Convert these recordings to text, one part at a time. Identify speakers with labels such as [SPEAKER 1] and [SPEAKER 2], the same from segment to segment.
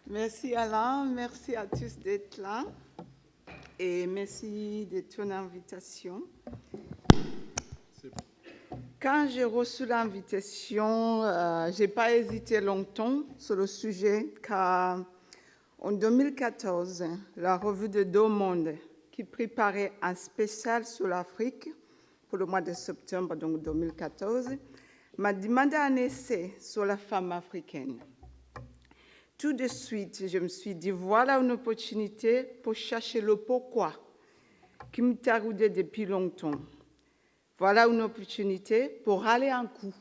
[SPEAKER 1] Merci Alain, merci à tous d'être là et merci de ton invitation. Quand j'ai reçu l'invitation, je n'ai pas hésité longtemps sur le sujet car en 2014, la revue de Deux Mondes qui préparait un spécial sur l'Afrique pour le mois de septembre donc 2014 m'a demandé un essai sur la femme africaine. Tout de suite, je me suis dit, voilà une opportunité pour chercher le pourquoi qui me taraudait depuis longtemps. Voilà une opportunité pour aller en coup.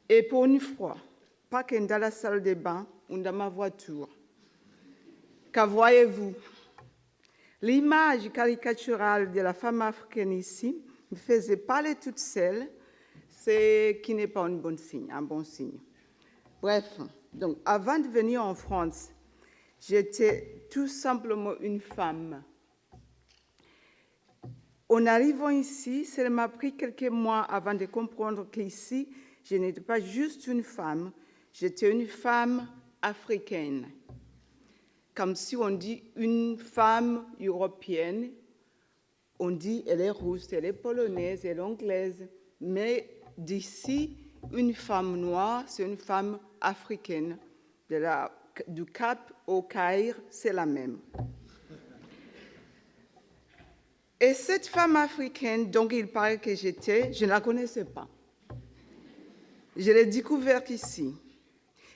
[SPEAKER 1] Et pour une fois, pas que dans la salle de bain ou dans ma voiture. Car voyez-vous, l'image caricaturale de la femme africaine ici me faisait parler toute seule, ce qui n'est pas un bon signe. Bref, donc avant de venir en France, j'étais tout simplement une femme. En arrivant ici, cela m'a pris quelques mois avant de comprendre qu'ici, je n'étais pas juste une femme, j'étais une femme africaine. Comme si on dit une femme européenne, on dit elle est russe, elle est polonaise, elle est anglaise, mais d'ici, une femme noire, c'est une femme africaine. Du Cap au Caire, c'est la même. Et cette femme africaine, dont il paraît que j'étais, je ne la connaissais pas. Je l'ai découverte ici.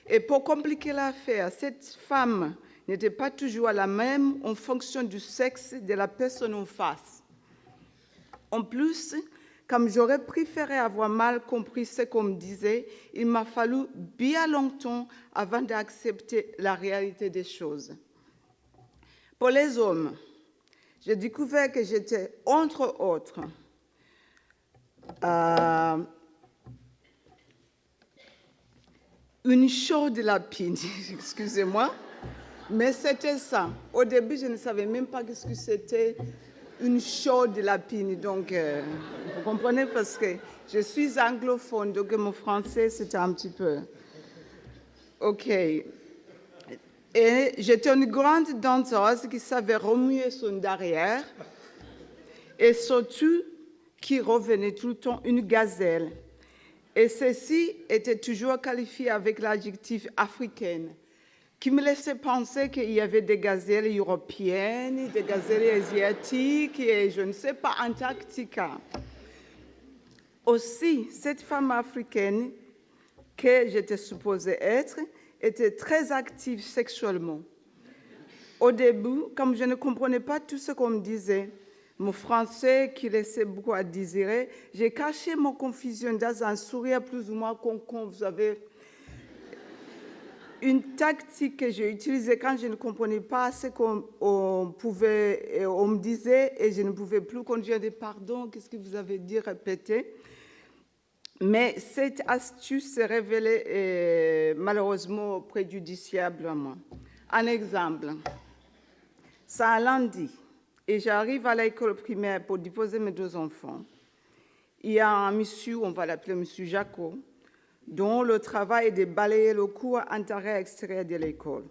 [SPEAKER 1] Et pour compliquer l'affaire, cette femme n'était pas toujours la même en fonction du sexe de la personne en face. En plus, comme j'aurais préféré avoir mal compris ce qu'on me disait, il m'a fallu bien longtemps avant d'accepter la réalité des choses. Pour les hommes, j'ai découvert que j'étais, entre autres, une chaude lapine, excusez-moi, mais c'était ça. Au début, je ne savais même pas ce que c'était une chaude lapine. Donc, vous comprenez, parce que je suis anglophone, donc mon français, c'était un petit peu... OK. Et j'étais une grande danseuse qui savait remuer son derrière et surtout qui revenait tout le temps une gazelle. Et ceci était toujours qualifié avec l'adjectif africaine, qui me laissait penser qu'il y avait des gazelles européennes, des gazelles asiatiques et je ne sais pas, Antarctica. Aussi, cette femme africaine que j'étais supposée être était très active sexuellement. Au début, comme je ne comprenais pas tout ce qu'on me disait, mon français qui laissait beaucoup à désirer, j'ai caché mon confusion dans un sourire plus ou moins concon. Vous savez, une tactique que j'ai utilisée quand je ne comprenais pas ce qu'on on me disait et je ne pouvais plus conduire des pardons, qu'est-ce que vous avez dit, répéter. Mais cette astuce s'est révélée malheureusement préjudiciable à moi. Un exemple, c'est un lundi et j'arrive à l'école primaire pour déposer mes deux enfants. Il y a un monsieur, on va l'appeler monsieur Jaco, dont le travail est de balayer le cours intérieur-extérieur de l'école.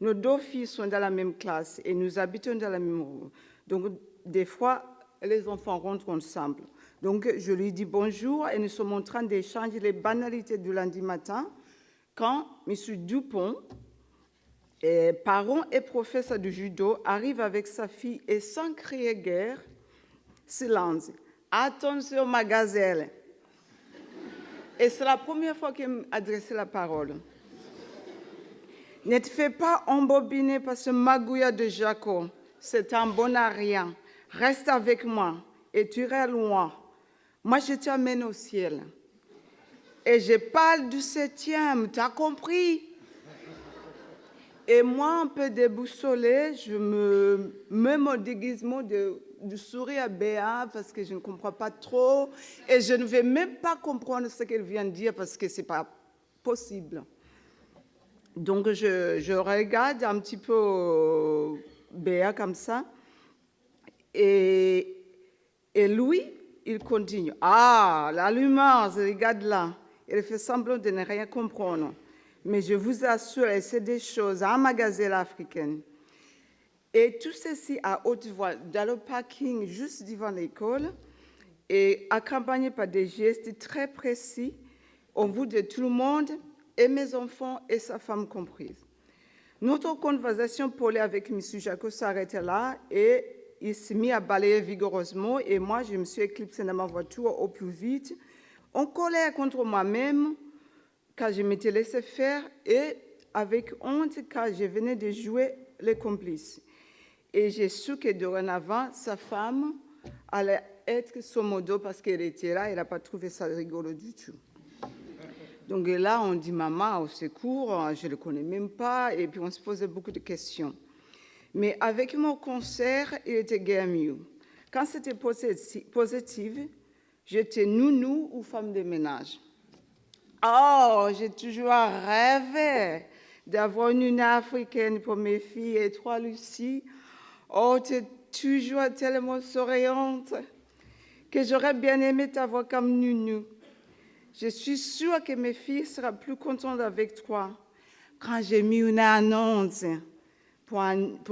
[SPEAKER 1] Nos deux filles sont dans la même classe et nous habitons dans la même rue. Donc, des fois, les enfants rentrent ensemble. Donc, je lui dis bonjour et nous sommes en train d'échanger les banalités du lundi matin quand M. Dupont, parent et professeur de judo, arrive avec sa fille et sans crier guerre, silence. Attention, ma gazelle. Et c'est la première fois qu'il m'adressait la parole. Ne te fais pas embobiner par ce magouillat de Jaco. C'est un bon à rien. Reste avec moi et tu iras loin. Moi, je t'amène au ciel. Et je parle du 7e, tu as compris? Et moi, un peu déboussolée, je me mets mon déguisement du sourire béat parce que je ne comprends pas trop et je ne vais même pas comprendre ce qu'elle vient de dire parce que ce n'est pas possible. Donc, je regarde un petit peu béat comme ça et lui, il continue. Ah, l'allumage, regarde là. Il fait semblant de ne rien comprendre. Mais je vous assure, c'est des choses à magasin africaine. Et tout ceci à haute voix, dans le parking juste devant l'école, et accompagné par des gestes très précis, au bout de tout le monde, et mes enfants et sa femme comprises. Notre conversation polée avec M. Jacot s'arrêtait là et il s'est mis à balayer vigoureusement et moi, je me suis éclipsée dans ma voiture au plus vite, en colère contre moi-même, car je m'étais laissé faire et avec honte, car je venais de jouer les complices. Et j'ai su que dorénavant, sa femme allait être son modo parce qu'elle était là, elle n'a pas trouvé ça rigolo du tout. Donc là, on dit maman au secours, je ne le connais même pas, et puis on se posait beaucoup de questions. Mais avec mon concert, il était guère mieux. Quand c'était positif, j'étais nounou ou femme de ménage. Oh, j'ai toujours rêvé d'avoir une nounou africaine pour mes filles et toi, Lucie. Oh, tu es toujours tellement souriante que j'aurais bien aimé t'avoir comme nounou. Je suis sûre que mes filles seront plus contentes avec toi. Quand j'ai mis une annonce pour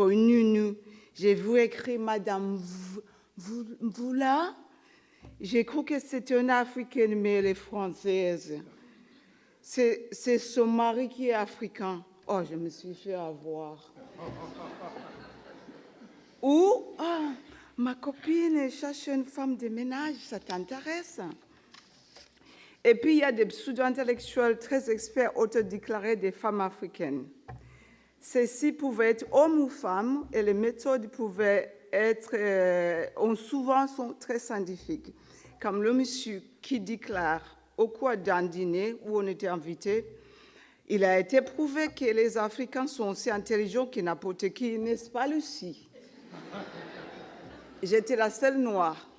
[SPEAKER 1] une nounou, j'ai vu écrire Madame Voula. J'ai cru que c'était une Africaine, mais elle est française. C'est son mari qui est africain. Oh, je me suis fait avoir. Ou, ma copine cherche une femme de ménage, ça t'intéresse? Et puis, il y a des pseudo-intellectuels très experts autodéclarés des femmes africaines. Ceux-ci pouvaient être hommes ou femmes et les méthodes pouvaient être, souvent sont très scientifiques. Comme le monsieur qui déclare au cours d'un dîner où on était invité, il a été prouvé que les Africains sont aussi intelligents que n'importe qui, n'est-ce pas, Lucie? J'étais la seule noire.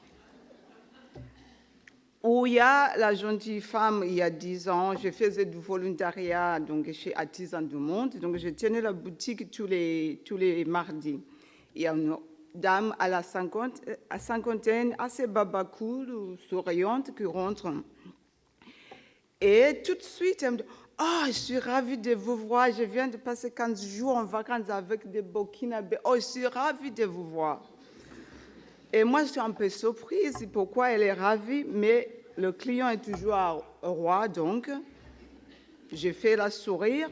[SPEAKER 1] Où il y a la gentille femme, il y a 10 ans, je faisais du volontariat donc, chez Artisans du Monde, donc je tenais la boutique tous les mardis. Il y a une dame à la cinquantaine, assez babacool, souriante, qui rentre. Et tout de suite, elle me dit « Oh, je suis ravie de vous voir, je viens de passer 15 jours en vacances avec des Burkinabés. Oh, je suis ravie de vous voir. » Et moi, je suis un peu surprise pourquoi elle est ravie, mais le client est toujours roi, donc j'ai fait la sourire.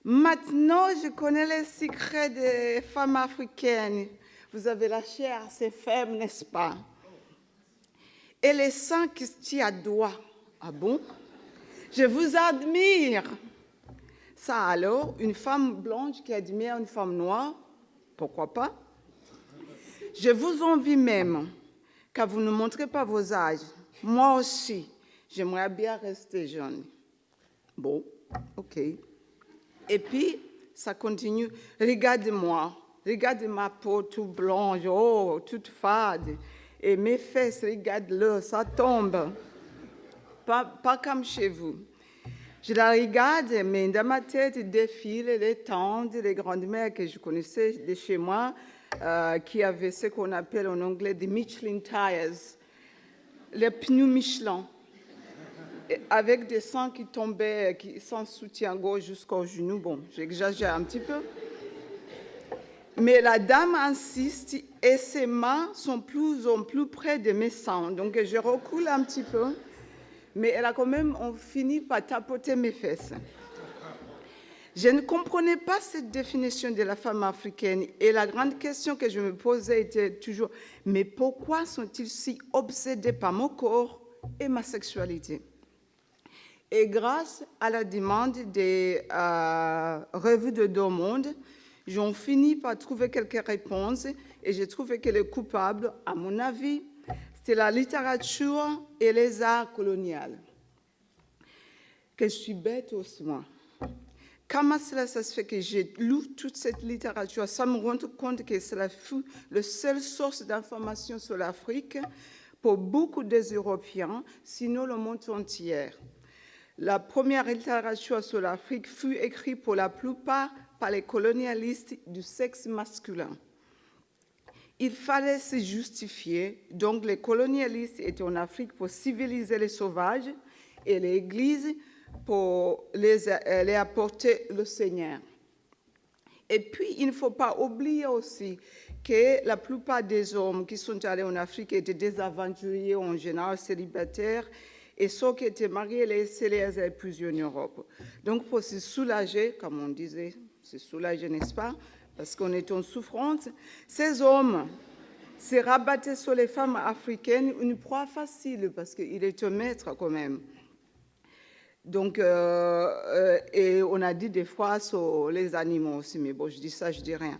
[SPEAKER 1] Maintenant, je connais les secrets des femmes africaines. Vous avez la chair assez faible, n'est-ce pas? Et les seins qui se tient à doigt. Ah bon? Je vous admire. Ça alors, une femme blanche qui admire une femme noire, pourquoi pas? Je vous envie même, car vous ne montrez pas vos âges. Moi aussi, j'aimerais bien rester jeune. Bon, ok. Et puis, ça continue. Regardez-moi, regardez ma peau toute blanche, oh, toute fade. Et mes fesses, regarde-le, ça tombe. Pas comme chez vous. Je la regarde, mais dans ma tête défilent les tantes, les grandes-mères que je connaissais de chez moi, qui avaient ce qu'on appelle en anglais des Michelin tires, les pneus Michelin, avec des sangs qui tombaient, sans soutien-gorge jusqu'au genou. Bon, j'exagère un petit peu. Mais la dame insiste et ses mains sont plus en plus près de mes seins. Donc, je recule un petit peu. Mais elle a quand même fini par tapoter mes fesses. Je ne comprenais pas cette définition de la femme africaine et la grande question que je me posais était toujours « Mais pourquoi sont-ils si obsédés par mon corps et ma sexualité ?» Et grâce à la demande des revues de Deux Mondes, j'en finis par trouver quelques réponses et j'ai trouvé que le coupable, à mon avis, c'est la littérature et les arts coloniaux. Que je suis bête aussi, moi. Comment cela se fait que j'ai lu toute cette littérature sans me rendre compte que cela fut la seule source d'information sur l'Afrique pour beaucoup des Européens, sinon le monde entier. La première littérature sur l'Afrique fut écrite pour la plupart par les colonialistes du sexe masculin. Il fallait se justifier, donc les colonialistes étaient en Afrique pour civiliser les sauvages et l'Église pour les apporter le Seigneur. Et puis, il ne faut pas oublier aussi que la plupart des hommes qui sont allés en Afrique étaient des aventuriers, en général célibataires, et ceux qui étaient mariés, les avaient épousés en Europe. Donc, pour se soulager, comme on disait, se soulager, n'est-ce pas, parce qu'on est en souffrance, ces hommes se rabattaient sur les femmes africaines, une proie facile, parce qu'il est un maître quand même. Donc, et on a dit des fois sur les animaux aussi, mais bon, je dis ça, je dis rien.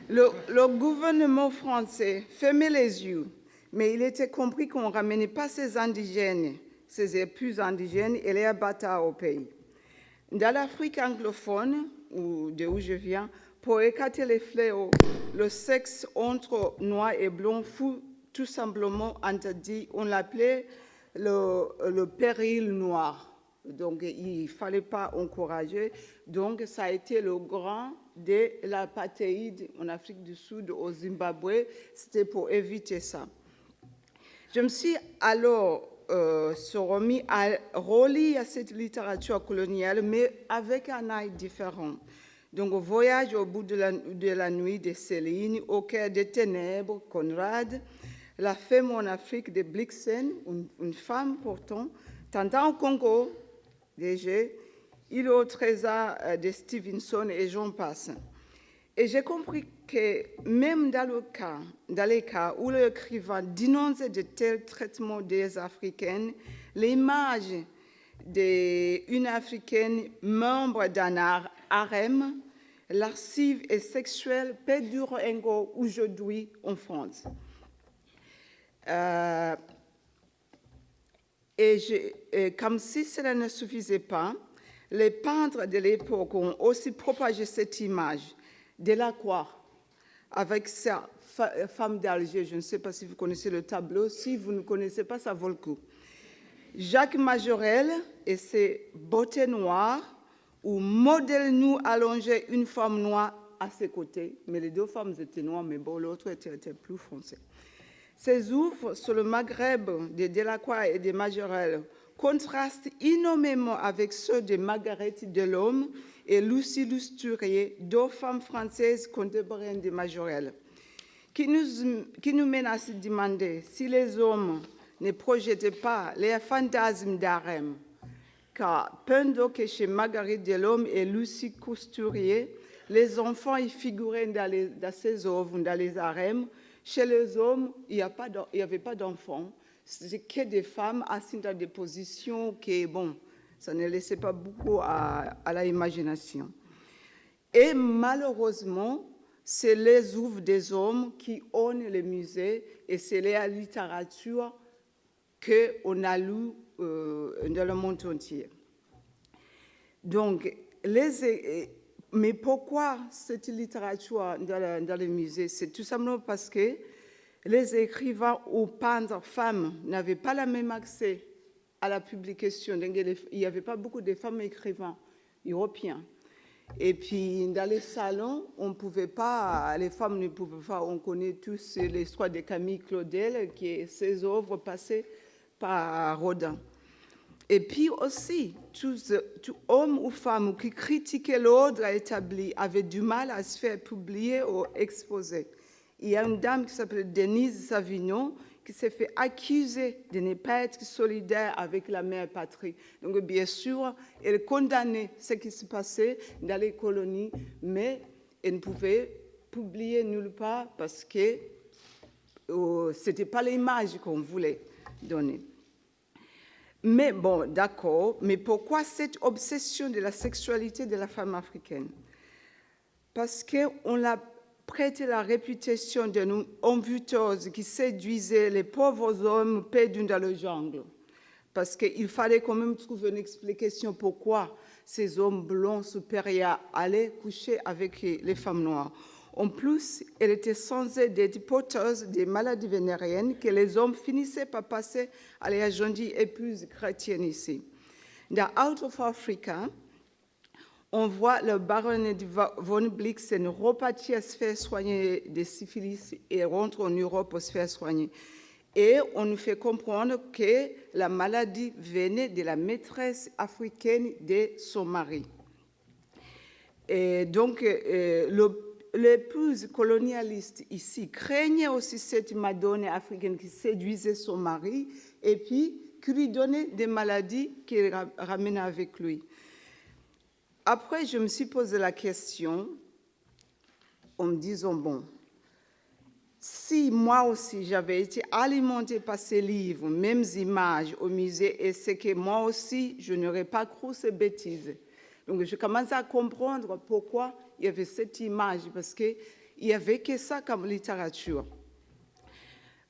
[SPEAKER 1] Le gouvernement français fermait les yeux, mais il était compris qu'on ne ramenait pas ces indigènes, ces époux indigènes, et les abattait au pays. Dans l'Afrique anglophone, d'où je viens, pour écarter les fléaux, le sexe entre noirs et blancs fut tout simplement interdit. On l'appelait le péril noir. Donc, il ne fallait pas encourager. Donc, ça a été le grand de l'apartheid en Afrique du Sud, au Zimbabwe. C'était pour éviter ça. Je me suis alors remis à relire cette littérature coloniale, mais avec un œil différent. Donc, au voyage au bout de la nuit de Céline, au cœur des ténèbres, Conrad, la femme en Afrique de Blixen, une femme pourtant, Tintin au Congo, DG, il au trésor de Stevenson et j'en passe. Et j'ai compris que même dans les cas où l'écrivain dénonçait de tels traitements des Africaines, l'image d'une Africaine membre d'un harem, lascive et sexuelle perdure encore aujourd'hui en France. Et comme si cela ne suffisait pas, les peintres de l'époque ont aussi propagé cette image. Delacroix, avec sa femme d'Alger, je ne sais pas si vous connaissez le tableau, si vous ne connaissez pas, ça vaut le coup. Jacques Majorelle et ses beautés noires, où modèle nous allongeait une femme noire à ses côtés, mais les deux femmes étaient noires, mais bon, l'autre était plus foncé. Ces œuvres sur le Maghreb de Delacroix et de Majorelle contrastent énormément avec ceux de Margaret Delhomme et Lucie Lusturier, deux femmes françaises contemporaines de Majorelle, qui nous mènent à se demander si les hommes ne projetaient pas les fantasmes d'harem, car pendant que chez Margaret Delhomme et Lucie Lusturier, les enfants y figuraient dans ces œuvres, dans les harems. Chez les hommes, il n'y avait pas d'enfants. C'était que des femmes assises dans des positions qui, bon, ça ne laissait pas beaucoup à l'imagination. Et malheureusement, c'est les œuvres des hommes qui ornent les musées et c'est la littérature qu'on a lue dans le monde entier. Donc, mais pourquoi cette littérature dans les musées? C'est tout simplement parce que les écrivains ou peintres femmes n'avaient pas le même accès à la publication. Il n'y avait pas beaucoup de femmes écrivains européens. Et puis, dans les salons, on pouvait pas, les femmes ne pouvaient pas, on connaît tous l'histoire de Camille Claudel, qui est ses œuvres passées par Rodin. Et puis aussi, tout homme ou femme qui critiquait l'ordre établi avait du mal à se faire publier ou exposer. Il y a une dame qui s'appelle Denise Savignon qui s'est fait accuser de ne pas être solidaire avec la mère patrie. Donc, bien sûr, elle condamnait ce qui se passait dans les colonies, mais elle ne pouvait publier nulle part parce que ce n'était pas l'image qu'on voulait donner. Mais bon, d'accord, mais pourquoi cette obsession de la sexualité de la femme africaine? Parce qu'on l'a prêté la réputation d'une envoûteuse qui séduisait les pauvres hommes perdus dans le jungle. Parce qu'il fallait quand même trouver une explication pourquoi ces hommes blancs supérieurs allaient coucher avec les femmes noires. En plus, elle était censée être porteuse des maladies vénériennes que les hommes finissaient par passer à la gentille épouse chrétienne ici. Dans Out of Africa, on voit le baronne von Blixen repartir à se faire soigner de syphilis et rentre en Europe pour se faire soigner. Et on nous fait comprendre que la maladie venait de la maîtresse africaine de son mari. Et donc, l'épouse colonialiste ici craignait aussi cette madone africaine qui séduisait son mari et puis qui lui donnait des maladies qu'il ramenait avec lui. Après, je me suis posé la question en me disant, bon, si moi aussi j'avais été alimentée par ces livres, mêmes images au musée, et c'est que moi aussi, je n'aurais pas cru ces bêtises. Donc, je commence à comprendre pourquoi il y avait cette image, parce qu'il n'y avait que ça comme littérature.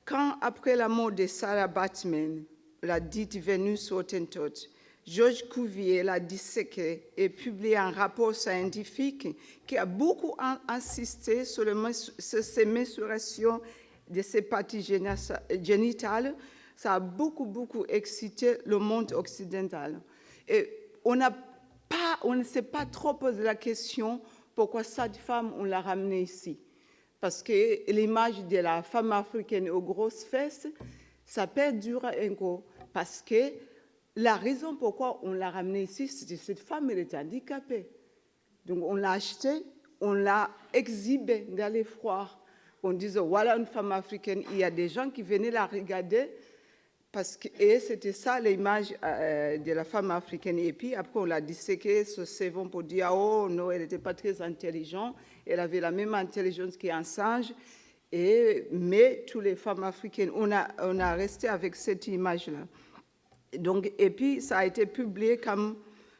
[SPEAKER 1] Quand, après la mort de Sarah Baartman, la dite Vénus Hottentote, Georges Cuvier l'a disséqué et publié un rapport scientifique qui a beaucoup insisté sur ces mensurations de ces parties génitales. Ça a beaucoup excité le monde occidental. Et on ne s'est pas trop posé la question pourquoi cette femme, on l'a ramenée ici. Parce que l'image de la femme africaine aux grosses fesses, ça perdure encore. Parce que la raison pourquoi on l'a ramenée ici, c'est que cette femme, elle était handicapée. Donc on l'a achetée, on l'a exhibée dans les foires. On disait, voilà une femme africaine. Il y a des gens qui venaient la regarder, et c'était ça l'image de la femme africaine. Et puis après, on l'a disséquée, ce savon pour dire, oh non, elle n'était pas très intelligente. Elle avait la même intelligence qu'un singe. Mais toutes les femmes africaines, on a resté avec cette image-là. Donc, et puis, ça a été publié comme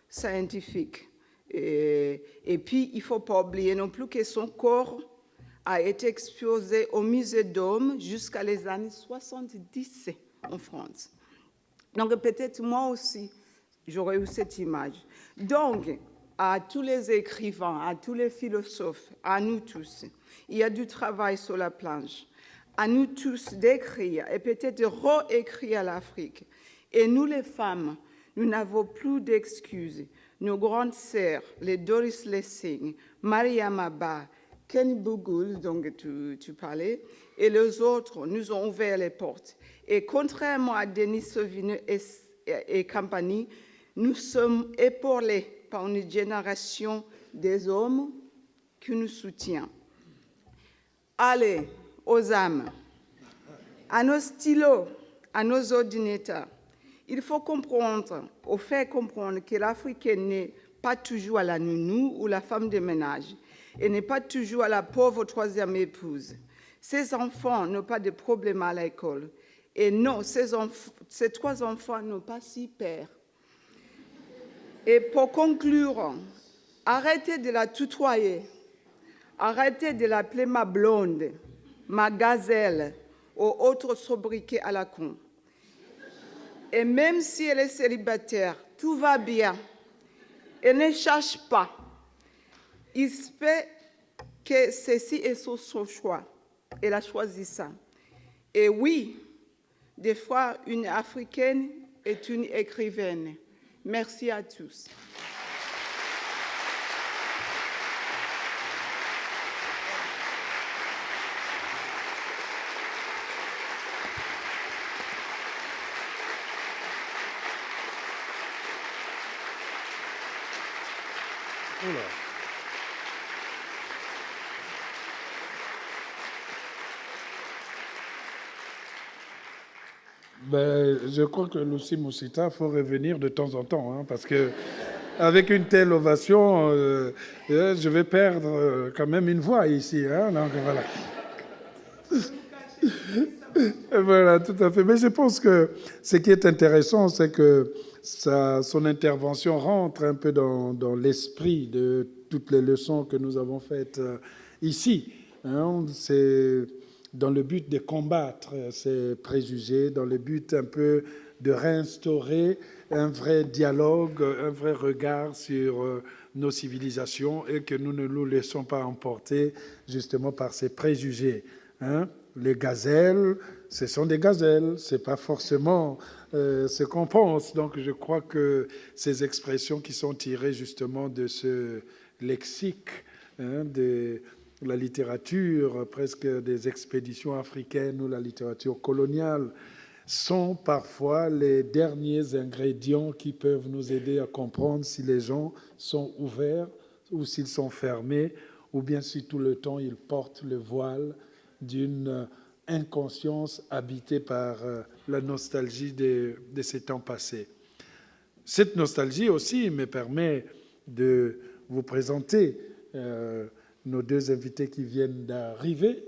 [SPEAKER 1] scientifique. Et puis, il ne faut pas oublier non plus que son corps a été exposé au musée d'Homme jusqu'à les années 70 en France. Donc, peut-être moi aussi, j'aurais eu cette image. Donc, à tous les écrivains, à tous les philosophes, à nous tous, il y a du travail sur la planche. À nous tous d'écrire et peut-être de réécrire l'Afrique. Et nous, les femmes, nous n'avons plus d'excuses. Nos grandes sœurs, les Doris Lessing, Mariam Abba, Ken Bougoul, dont tu parlais, et les autres nous ont ouvert les portes. Et contrairement à Denis Sauvineux et compagnie, nous sommes épaulés par une génération des hommes qui nous soutient. Allez, aux âmes, à nos stylos, à nos ordinateurs. Il faut comprendre, ou faire comprendre que l'Africaine n'est pas toujours à la nounou ou la femme de ménage, et n'est pas toujours à la pauvre troisième épouse. Ces enfants n'ont pas de problème à l'école. Et non, ces trois enfants n'ont pas six pères. Et pour conclure, arrêtez de la tutoyer, arrêtez de l'appeler ma blonde, ma gazelle ou autre sobriquet à la con. Et même si elle est célibataire, tout va bien. Elle ne cherche pas. Il se fait que ceci est son choix. Elle a choisi ça. Et oui, des fois, une Africaine est une écrivaine. Merci à tous.
[SPEAKER 2] Ben, je crois que Lucy Moussita, il faut revenir de temps en temps, hein, parce que avec une telle ovation, je vais perdre quand même une voix ici. Hein, donc voilà. Voilà, tout à fait. Mais je pense que ce qui est intéressant, c'est que son intervention rentre un peu dans l'esprit de toutes les leçons que nous avons faites ici. Hein, c'est dans le but de combattre ces préjugés, dans le but un peu de réinstaurer un vrai dialogue, un vrai regard sur nos civilisations et que nous ne nous laissons pas emporter justement par ces préjugés. Hein. Les gazelles, ce sont des gazelles, ce n'est pas forcément ce qu'on pense. Donc je crois que ces expressions qui sont tirées justement de ce lexique, hein, la littérature, presque des expéditions africaines ou la littérature coloniale, sont parfois les derniers ingrédients qui peuvent nous aider à comprendre si les gens sont ouverts ou s'ils sont fermés, ou bien si tout le temps ils portent le voile d'une inconscience habitée par la nostalgie de ces temps passés. Cette nostalgie aussi me permet de vous présenter nos deux invités qui viennent d'arriver,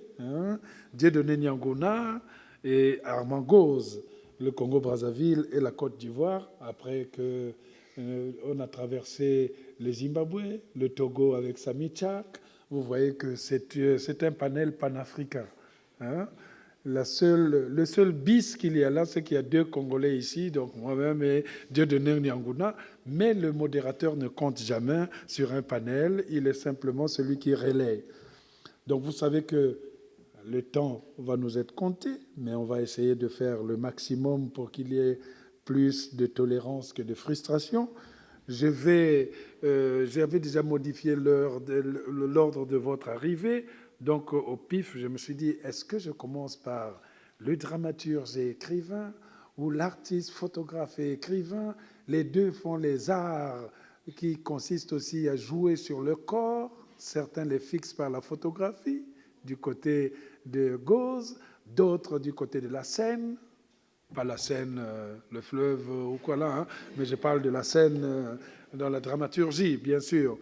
[SPEAKER 2] Dieudonné Niangona et Armand Gauze, le Congo-Brazzaville et la Côte d'Ivoire, après qu'on a traversé le Zimbabwe, le Togo avec Sami Tchak. Vous voyez que c'est un panel panafricain. Le seul bis qu'il y a là, c'est qu'il y a 2 Congolais ici, donc moi-même et Dieudonné Niangona, mais le modérateur ne compte jamais sur un panel, il est simplement celui qui relaie. Donc vous savez que le temps va nous être compté, mais on va essayer de faire le maximum pour qu'il y ait plus de tolérance que de frustration. J'avais déjà modifié l'ordre de votre arrivée. Donc, au pif, je me suis dit, est-ce que je commence par le dramaturge et écrivain ou l'artiste, photographe et écrivain? Les deux font les arts qui consistent aussi à jouer sur le corps. Certains les fixent par la photographie, du côté de Gauze, d'autres du côté de la Seine. Pas la Seine, le fleuve ou quoi là, mais je parle de la Seine dans la dramaturgie, bien sûr.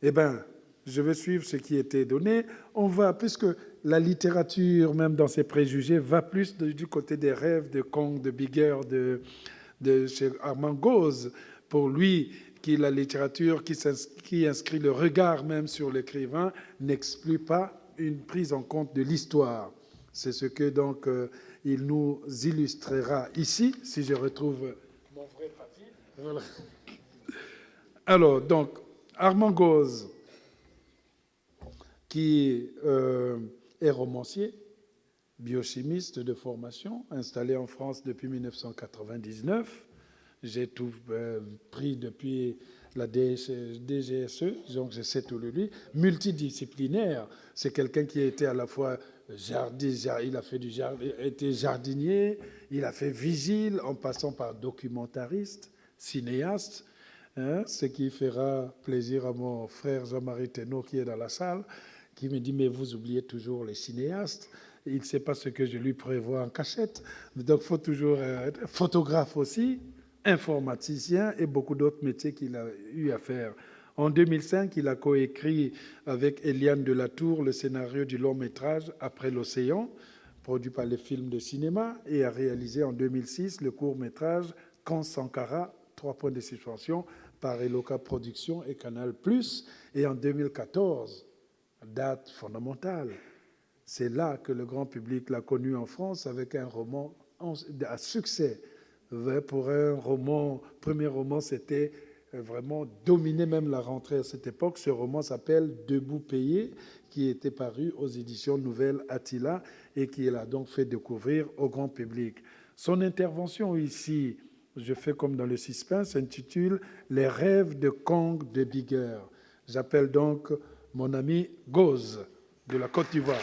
[SPEAKER 2] Eh bien, je vais suivre ce qui était donné. On va, puisque la littérature, même dans ses préjugés, va plus du côté des rêves de Kong, de Bigger, de chez Armand Gauze. Pour lui, la littérature qui inscrit le regard même sur l'écrivain n'exclut pas une prise en compte de l'histoire. C'est ce que donc il nous illustrera ici, si je retrouve mon vrai papier. Voilà. Alors, donc, Armand Gauze, qui est romancier, biochimiste de formation, installé en France depuis 1999. J'ai tout pris depuis la DGSE, donc je sais tout de lui. Multidisciplinaire, c'est quelqu'un qui a été à la fois il a fait été jardinier, il a fait vigile, en passant par documentariste, cinéaste, ce qui fera plaisir à mon frère Jean-Marie Thénault qui est dans la salle, qui me dit « mais vous oubliez toujours les cinéastes ». Il ne sait pas ce que je lui prévois en cachette. Donc, il faut toujours être photographe aussi, informaticien et beaucoup d'autres métiers qu'il a eu à faire. En 2005, il a coécrit avec Eliane Delatour le scénario du long-métrage « Après l'océan », produit par les films de cinéma, et a réalisé en 2006 le court-métrage « Quand Sankara », 3 points de suspension, par Eloka Productions et Canal+. Et en 2014, date fondamentale, c'est là que le grand public l'a connu en France avec un roman à succès. Pour un roman, premier roman, c'était vraiment dominé même la rentrée à cette époque. Ce roman s'appelle « Debout payé », qui était paru aux éditions Nouvelle Attila et qui l'a donc fait découvrir au grand public. Son intervention ici, je fais comme dans le suspense, s'intitule « Les rêves de Kong de Bigger ». J'appelle donc mon ami Gauze de la Côte d'Ivoire.